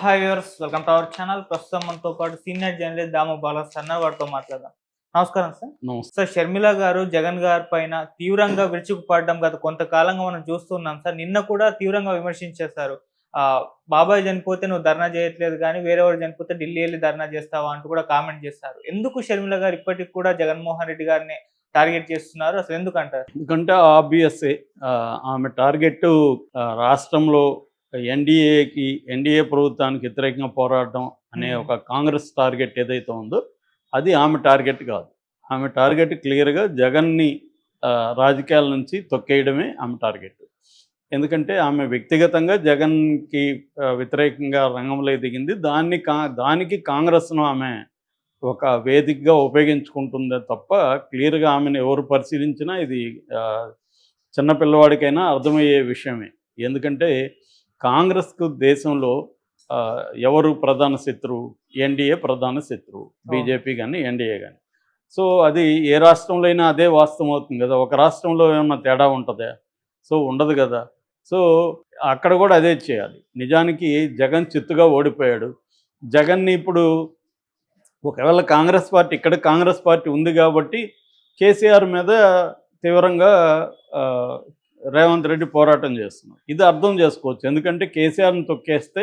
Hi viewers, welcome to our channel. ప్రస్తుతం మనతో పాటు సీనియర్ జర్నలిస్ట్ దాము బాలాస్ అన్న వారితో మాట్లాడదాం. నమస్కారం సార్. నమస్తే. సార్, షర్మిల గారు జగన్ గారి పైన తీవ్రంగా విరుచుకుపడడం గత కొంతకాలంగా మనం చూస్తున్నాం సార్. నిన్న కూడా తీవ్రంగా విమర్శించేశారు. బాబాయ్ చనిపోతే నువ్వు ధర్నా చేయట్లేదు కానీ వేరేవాడు చనిపోతే ఢిల్లీ వెళ్ళి ధర్నా చేస్తావా అంటూ కూడా కామెంట్ చేస్తారు. ఎందుకు షర్మిల గారు ఇప్పటికి కూడా జగన్మోహన్ రెడ్డి గారిని టార్గెట్ చేస్తున్నారు? అసలు ఎందుకంటారు? ఎందుకంటే ఆబ్వియస్సే ఆమె టార్గెట్ రాష్ట్రంలో ఎన్డీఏ ప్రభుత్వానికి వ్యతిరేకంగా పోరాడడం అనే ఒక కాంగ్రెస్ టార్గెట్ ఏదైతే ఉందో అది ఆమె టార్గెట్ కాదు. ఆమె టార్గెట్ క్లియర్గా జగన్ని రాజకీయాల నుంచి తొక్కేయడమే ఆమె టార్గెట్. ఎందుకంటే ఆమె వ్యక్తిగతంగా జగన్కి వ్యతిరేకంగా రంగంలో దిగింది. దానికి కాంగ్రెస్ను ఆమె ఒక వేదికగా ఉపయోగించుకుంటుందే తప్ప క్లియర్గా ఆమెను ఎవరు పరిశీలించినా ఇది చిన్నపిల్లవాడికైనా అర్థమయ్యే విషయమే. ఎందుకంటే కాంగ్రెస్కు దేశంలో ఎవరు ప్రధాన శత్రువు? ఎన్డీఏ ప్రధాన శత్రువు, బీజేపీ కానీ ఎన్డీఏ కానీ. సో అది ఏ రాష్ట్రంలో అయినా అదే వాస్తవం అవుతుంది కదా. ఒక రాష్ట్రంలో ఏమన్నా తేడా ఉంటుందా? సో ఉండదు కదా. సో అక్కడ కూడా అదే చేయాలి. నిజానికి జగన్ చిత్తుగా ఓడిపోయాడు. జగన్ని ఇప్పుడు ఒకవేళ కాంగ్రెస్ పార్టీ ఉంది కాబట్టి కేసీఆర్ మీద తీవ్రంగా రేవంత్ రెడ్డి పోరాటం చేస్తున్నారు. ఇది అర్థం చేసుకోవచ్చు. ఎందుకంటే కేసీఆర్ని తొక్కేస్తే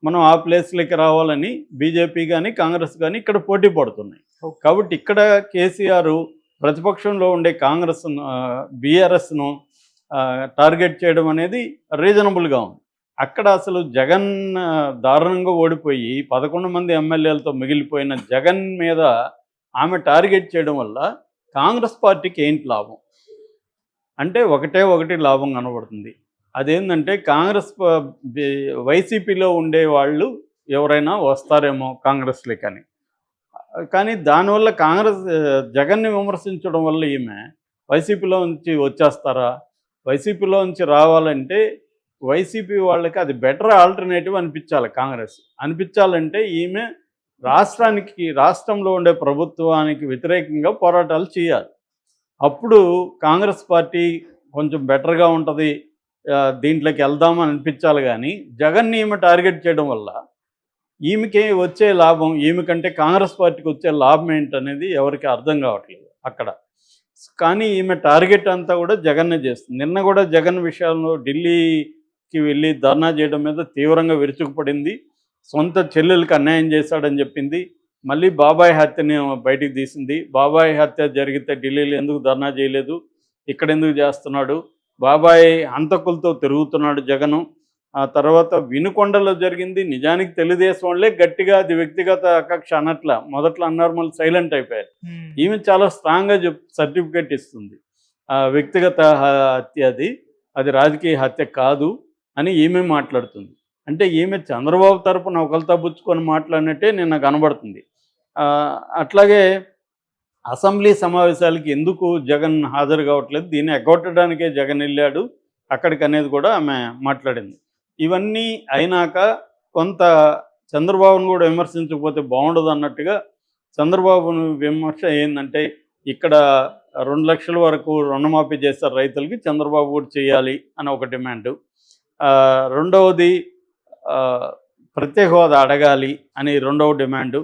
మనం ఆ ప్లేస్లోకి రావాలని బీజేపీ కానీ కాంగ్రెస్ కానీ ఇక్కడ పోటీ పడుతున్నాయి. కాబట్టి ఇక్కడ కేసీఆర్ ప్రతిపక్షంలో ఉండే బీఆర్ఎస్ను టార్గెట్ చేయడం అనేది రీజనబుల్గా ఉంది. అక్కడ అసలు జగన్ దారుణంగా ఓడిపోయి 11 మంది ఎమ్మెల్యేలతో మిగిలిపోయిన జగన్ మీద ఆమె టార్గెట్ చేయడం వల్ల కాంగ్రెస్ పార్టీకి ఏంటి లాభం అంటే ఒకటి లాభం కనబడుతుంది. అదేంటంటే వైసీపీలో ఉండే వాళ్ళు ఎవరైనా వస్తారేమో కాంగ్రెస్లోకి కానీ దానివల్ల జగన్ని విమర్శించడం వల్ల ఈమె వైసీపీలో నుంచి వచ్చేస్తారా? వైసీపీలో నుంచి రావాలంటే వైసీపీ వాళ్ళకి అది బెటర్ ఆల్టర్నేటివ్ అనిపించాలంటే ఈమె రాష్ట్రంలో ఉండే ప్రభుత్వానికి వ్యతిరేకంగా పోరాటాలు చేయాలి. అప్పుడు కాంగ్రెస్ పార్టీ కొంచెం బెటర్గా ఉంటుంది, దీంట్లోకి వెళ్దామని అనిపించాలి. కానీ జగన్ని ఈమె టార్గెట్ చేయడం వల్ల ఈమెకి వచ్చే లాభం, ఈమెకంటే కాంగ్రెస్ పార్టీకి వచ్చే లాభం ఏంటనేది ఎవరికి అర్థం కావట్లేదు అక్కడ. కానీ ఈమె టార్గెట్ అంతా కూడా జగన్నే చేస్తుంది. నిన్న కూడా జగన్ విషయంలో ఢిల్లీకి వెళ్ళి ధర్నా చేయడం మీద తీవ్రంగా విరుచుకుపడింది. సొంత చెల్లెలకు అన్యాయం చేశాడని చెప్పింది. మళ్ళీ బాబాయ్ హత్యని బయటికి తీసింది. బాబాయ్ హత్య జరిగితే ఢిల్లీలో ఎందుకు ధర్నా చేయలేదు, ఇక్కడ ఎందుకు చేస్తున్నాడు, బాబాయ్ హంతకులతో తిరుగుతున్నాడు జగను. ఆ తర్వాత వినుకొండలో జరిగింది. నిజానికి తెలుగుదేశం వాళ్ళే గట్టిగా అది వ్యక్తిగత కక్ష అనట్ల, మొదట్లో అన్నారు, మళ్ళీ సైలెంట్ అయిపోయారు. ఈమె చాలా స్ట్రాంగ్గా సర్టిఫికేట్ ఇస్తుంది. వ్యక్తిగత హత్య అది రాజకీయ హత్య కాదు అని ఈమె మాట్లాడుతుంది. అంటే ఈమె చంద్రబాబు తరపున ఒకరితో పుచ్చుకొని మాట్లాడినట్టే నిన్న కనబడుతుంది. అట్లాగే అసెంబ్లీ సమావేశాలకి ఎందుకు జగన్ హాజరు కావట్లేదు, దీన్ని ఎగ్గొట్టడానికే జగన్ వెళ్ళాడు అక్కడికి అనేది కూడా ఆమె మాట్లాడింది. ఇవన్నీ అయినాక కొంత చంద్రబాబును కూడా విమర్శించకపోతే బాగుండదు అన్నట్టుగా చంద్రబాబును విమర్శ ఏంటంటే, ఇక్కడ 2 లక్షల వరకు రుణమాఫీ చేస్తారు రైతులకి, చంద్రబాబు కూడా చేయాలి అని ఒక డిమాండు. రెండవది ప్రత్యేక హోదా అడగాలి అని రెండవ డిమాండు.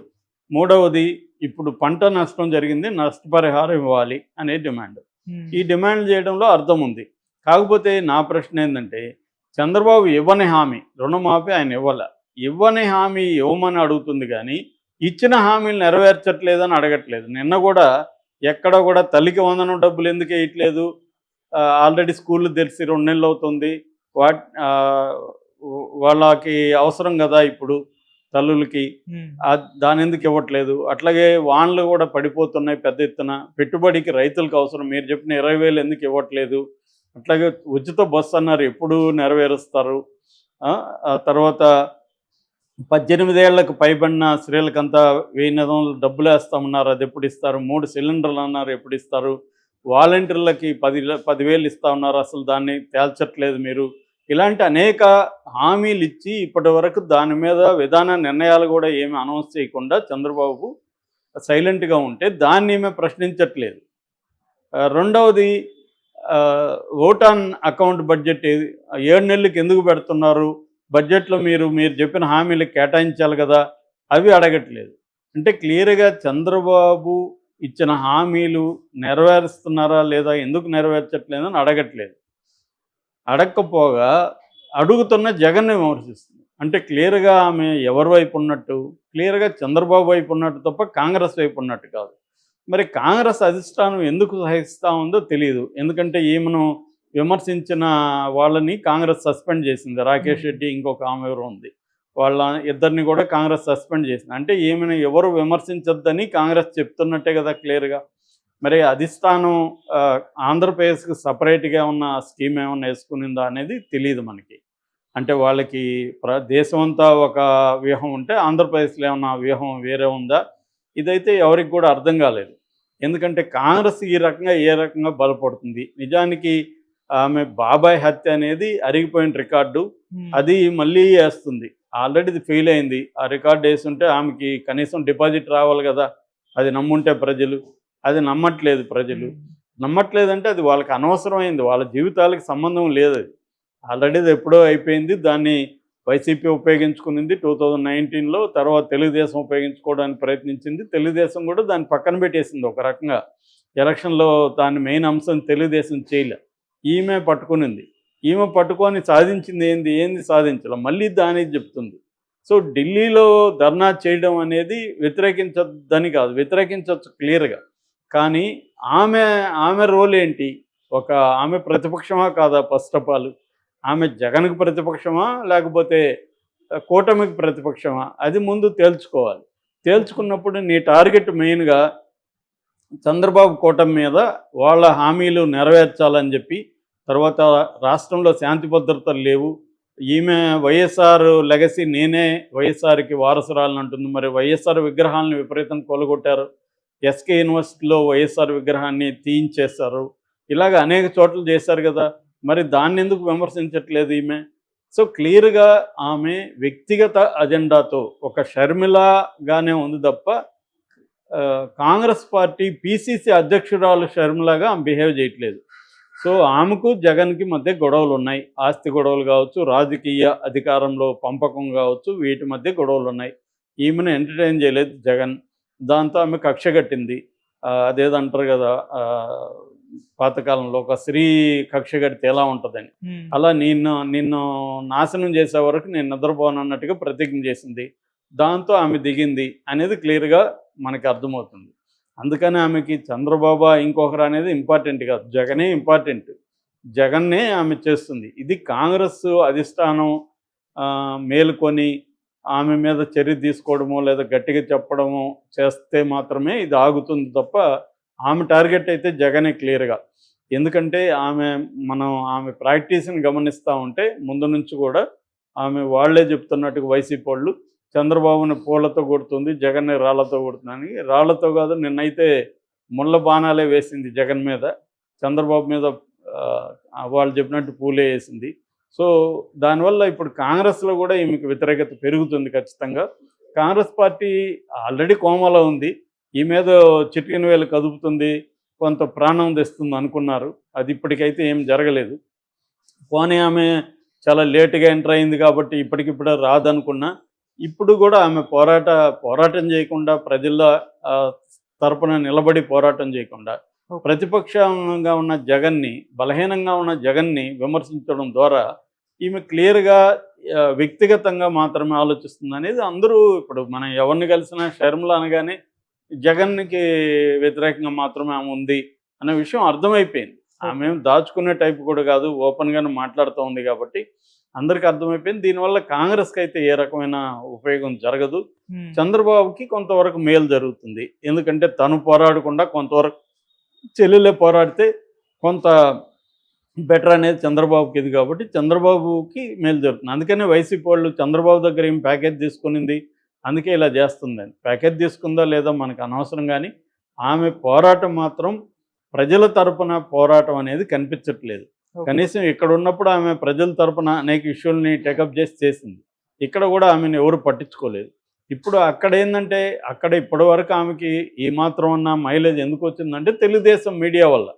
మూడవది ఇప్పుడు పంట నష్టం జరిగింది, నష్టపరిహారం ఇవ్వాలి అనే డిమాండ్. ఈ డిమాండ్ చేయడంలో అర్థం ఉంది. కాకపోతే నా ప్రశ్న ఏంటంటే, చంద్రబాబు ఇవ్వని హామీ రుణమాఫీ ఆయన ఇవ్వని హామీ ఇవ్వమని అడుగుతుంది కానీ ఇచ్చిన హామీలు నెరవేర్చట్లేదని అడగట్లేదు. నిన్న కూడా ఎక్కడ కూడా తల్లికి వందనం డబ్బులు ఎందుకు వేయట్లేదు, ఆల్రెడీ స్కూళ్ళు తెరిచి 2 నెలలు అవుతుంది, వాళ్ళకి అవసరం కదా ఇప్పుడు తల్లులకి, దాని ఎందుకు ఇవ్వట్లేదు. అట్లాగే వాన్లు కూడా పడిపోతున్నాయి పెద్ద ఎత్తున, పెట్టుబడికి రైతులకు అవసరం, మీరు చెప్పిన 20,000 ఎందుకు ఇవ్వట్లేదు. అట్లాగే ఉచిత బస్సు అన్నారు, ఎప్పుడు నెరవేరుస్తారు. ఆ తర్వాత 18 ఏళ్లకు పైబడిన స్త్రీలకంతా 1000 డబ్బులు వేస్తామన్నారు, అది ఎప్పుడు ఇస్తారు. 3 సిలిండర్లు అన్నారు, ఎప్పుడు ఇస్తారు. వాలంటీర్లకి 10,000 ఇస్తా ఉన్నారు, అసలు దాన్ని తేల్చట్లేదు మీరు. ఇలాంటి అనేక హామీలు ఇచ్చి ఇప్పటి వరకు దాని మీద విధాన నిర్ణయాలు కూడా ఏమి అనౌన్స్ చేయకుండా చంద్రబాబు సైలెంట్గా ఉంటే దాన్ని ఏమీ ప్రశ్నించట్లేదు. రెండవది ఓట్ ఆన్ అకౌంట్ బడ్జెట్ 7 నెలలకు ఎందుకు పెడుతున్నారు బడ్జెట్లో మీరు చెప్పిన హామీలు కేటాయించాలి కదా, అవి అడగట్లేదు. అంటే క్లియర్‌గా చంద్రబాబు ఇచ్చిన హామీలు నెరవేరుస్తున్నారా లేదా, ఎందుకు నెరవేర్చట్లేదని అడగట్లేదు. అడక్కపోగా అడుగుతున్న జగన్‌ని విమర్శిస్తుంది. అంటే క్లియర్‌గా ఆమె ఎవరి వైపు ఉన్నట్టు, క్లియర్‌గా చంద్రబాబు వైపు ఉన్నట్టు తప్ప కాంగ్రెస్ వైపు ఉన్నట్టు కాదు. మరి కాంగ్రెస్ అధిష్టానం ఎందుకు సహిస్తా ఉందో తెలీదు. ఎందుకంటే ఈమెను విమర్శించిన వాళ్ళని కాంగ్రెస్ సస్పెండ్ చేసింది. రాకేష్ రెడ్డి, ఇంకొక ఆమె ఎవరో ఉంది. వాళ్ళ ఇద్దరిని కూడా కాంగ్రెస్ సస్పెండ్ చేసింది. అంటే ఈమెను ఎవరు విమర్శించొద్దని కాంగ్రెస్ చెప్తున్నట్టే కదా క్లియర్‌గా. మరి అధిష్టానం ఆంధ్రప్రదేశ్‌కి సెపరేట్‌గా ఉన్న స్కీమ్ ఏమన్నా వేసుకునిందా అనేది తెలీదు మనకి. అంటే వాళ్ళకి దేశమంతా ఒక వ్యూహం ఉంటే ఆంధ్రప్రదేశ్‌లో ఏమన్నా వ్యూహం వేరే ఉందా? ఇదైతే ఎవరికి కూడా అర్థం కాలేదు. ఎందుకంటే కాంగ్రెస్ ఈ రకంగా ఏ రకంగా బలపడుతుంది. నిజానికి ఆమె బాబాయ్ హత్య అనేది అరిగిపోయిన రికార్డు. అది మళ్ళీ వేస్తుంది. ఆల్రెడీ ఇది ఫెయిల్ అయింది. ఆ రికార్డ్ వేసుంటే ఆమెకి కనీసం డిపాజిట్ రావాలి కదా, అది నమ్ముంటే ప్రజలు. అది నమ్మట్లేదు ప్రజలు. నమ్మట్లేదంటే అది వాళ్ళకి అనవసరమైంది. వాళ్ళ జీవితాలకు సంబంధం లేదు అది. ఆల్రెడీ అది ఎప్పుడో అయిపోయింది. దాన్ని వైసీపీ ఉపయోగించుకునింది 2019లో. తర్వాత తెలుగుదేశం ఉపయోగించుకోవడానికి ప్రయత్నించింది. తెలుగుదేశం కూడా దాన్ని పక్కన పెట్టేసింది ఒక రకంగా. ఎలక్షన్లో దాని మెయిన్ అంశం తెలుగుదేశం చేయలే. ఈమె పట్టుకునింది. ఈమె పట్టుకొని సాధించింది ఏంది సాధించలే. మళ్ళీ దానికి చెప్తుంది. సో ఢిల్లీలో ధర్నా చేయడం అనేది వ్యతిరేకించొద్దని కాదు, వ్యతిరేకించవచ్చు క్లియర్‌గా. కానీ ఆమె రోల్ ఏంటి? ఆమె ప్రతిపక్షమా కాదా ఫస్ట్ ఆఫ్ ఆల్? ఆమె జగన్‌కి ప్రతిపక్షమా? లేకపోతే కూటమికి ప్రతిపక్షమా? అది ముందు తేల్చుకోవాలి. తేల్చుకున్నప్పుడు నీ టార్గెట్ మెయిన్‌గా చంద్రబాబు కూటమి మీద వాళ్ళ హామీలు నెరవేర్చాలని చెప్పి, తర్వాత రాష్ట్రంలో శాంతి భద్రతలు లేవు. ఈమె వైఎస్ఆర్ లెగసీ, నేనే వైఎస్ఆర్‌కి వారసురాలని అంటుంది. మరి వైఎస్ఆర్ విగ్రహాలను విపరీతంగా కొలగొట్టారు. ఎస్కే యూనివర్సిటీలో వైఎస్ఆర్ విగ్రహాన్ని తీయించేశారు. ఇలాగ అనేక చోట్ల చేశారు కదా. మరి దాన్ని ఎందుకు విమర్శించట్లేదు ఈమె? సో క్లియర్‌గా ఆమె వ్యక్తిగత అజెండాతో ఒక షర్మిలగానే ఉంది తప్ప కాంగ్రెస్ పార్టీ పీసీసీ అధ్యక్షురాలు షర్మిలగా ఆమె బిహేవ్ చేయట్లేదు. సో ఆమెకు జగన్కి మధ్య గొడవలు ఉన్నాయి. ఆస్తి గొడవలు కావచ్చు, రాజకీయ అధికారంలో పంపకం కావచ్చు, వీటి మధ్య గొడవలు ఉన్నాయి. ఈమెను ఎంటర్టైన్ చేయలేదు జగన్. దాంతో ఆమె కక్ష కట్టింది. అదేదో అంటారు కదా, పాతకాలంలో ఒక స్త్రీ కక్ష కడితే ఎలా ఉంటుందని, అలా నిన్ను నాశనం చేసే వరకు నేను నిద్రపోను అన్నట్టుగా ప్రతిజ్ఞ చేసింది. దాంతో ఆమె దిగింది అనేది క్లియర్‌గా మనకి అర్థమవుతుంది. అందుకని ఆమెకి చంద్రబాబు ఇంకొకరు అనేది ఇంపార్టెంట్ కాదు, జగనే ఇంపార్టెంట్. జగన్నే ఆమె చేస్తుంది. ఇది కాంగ్రెస్ అధిష్టానం మేలుకొని ఆమె మీద చర్య తీసుకోవడమో లేదా గట్టిగా చెప్పడమో చేస్తే మాత్రమే ఇది ఆగుతుంది తప్ప ఆమె టార్గెట్ అయితే జగనే క్లియర్‌గా. ఎందుకంటే ఆమె ప్రాక్టీస్‌ని గమనిస్తూ ఉంటే ముందు నుంచి కూడా వాళ్ళే చెప్తున్నట్టుగా వైసీపీ వాళ్ళు చంద్రబాబుని పూలతో కొడుతుంది, జగన్ని రాళ్లతో కొడుతుందని. రాళ్లతో కాదు, నిన్నైతే ముళ్ళ బాణాలే వేసింది జగన్ మీద. చంద్రబాబు మీద వాళ్ళు చెప్పినట్టు పూలే వేసింది. సో దానివల్ల ఇప్పుడు కాంగ్రెస్లో కూడా ఈమెకు వ్యతిరేకత పెరుగుతుంది ఖచ్చితంగా. కాంగ్రెస్ పార్టీ ఆల్రెడీ కోమాలో ఉంది. ఈ మీద చిటికెన వేలు కదుపుతుంది, కొంత ప్రాణం తెస్తుంది అనుకున్నారు. అది ఇప్పటికైతే ఏం జరగలేదు. పోనీ ఆమె చాలా లేటుగా ఎంటర్ అయింది కాబట్టి ఇప్పటికిప్పుడే రాదనుకున్నా, ఇప్పుడు కూడా ఆమె పోరాటం చేయకుండా, ప్రజల తరపున నిలబడి పోరాటం చేయకుండా, ప్రతిపక్షంగా ఉన్న జగన్ని, బలహీనంగా ఉన్న జగన్ని విమర్శించడం ద్వారా ఈమె క్లియర్‌గా వ్యక్తిగతంగా మాత్రమే ఆలోచిస్తుంది అనేది అందరూ, ఇప్పుడు మనం ఎవరిని కలిసినా షర్మిల అనగానే జగన్‌కి వ్యతిరేకంగా మాత్రమే ఆమె ఉంది అనే విషయం అర్థమైపోయింది. ఆమె దాచుకునే టైప్ కూడా కాదు, ఓపెన్‌గానే మాట్లాడుతూ ఉంది కాబట్టి అందరికీ అర్థమైపోయింది. దీనివల్ల కాంగ్రెస్కి అయితే ఏ రకమైన ఉపయోగం జరగదు. చంద్రబాబుకి కొంతవరకు మేలు జరుగుతుంది. ఎందుకంటే తను పోరాడకుండా కొంతవరకు చెల్లెలే పోరాడితే కొంత బెటర్ అనేది చంద్రబాబుకి ఇది కాబట్టి చంద్రబాబుకి మేలు జరుగుతుంది. అందుకనే వైసీపీ వాళ్ళు చంద్రబాబు దగ్గర ఏం ప్యాకేజ్ తీసుకునింది, అందుకే ఇలా చేస్తుందని. ప్యాకేజ్ తీసుకుందా లేదా మనకు అనవసరం, కానీ ఆమె పోరాటం మాత్రం ప్రజల తరపున పోరాటం అనేది కనిపించట్లేదు. కనీసం ఇక్కడ ఉన్నప్పుడు ఆమె ప్రజల తరపున అనేక ఇష్యూల్ని టేకప్ చేసింది. ఇక్కడ కూడా ఆమెను ఎవరు పట్టించుకోలేదు. ఇప్పుడు అక్కడ ఏంటంటే, అక్కడ ఇప్పటి వరకు ఆమెకి ఏమాత్రం ఉన్న మైలేజ్ ఎందుకు వచ్చిందంటే తెలుగుదేశం మీడియా వల్ల.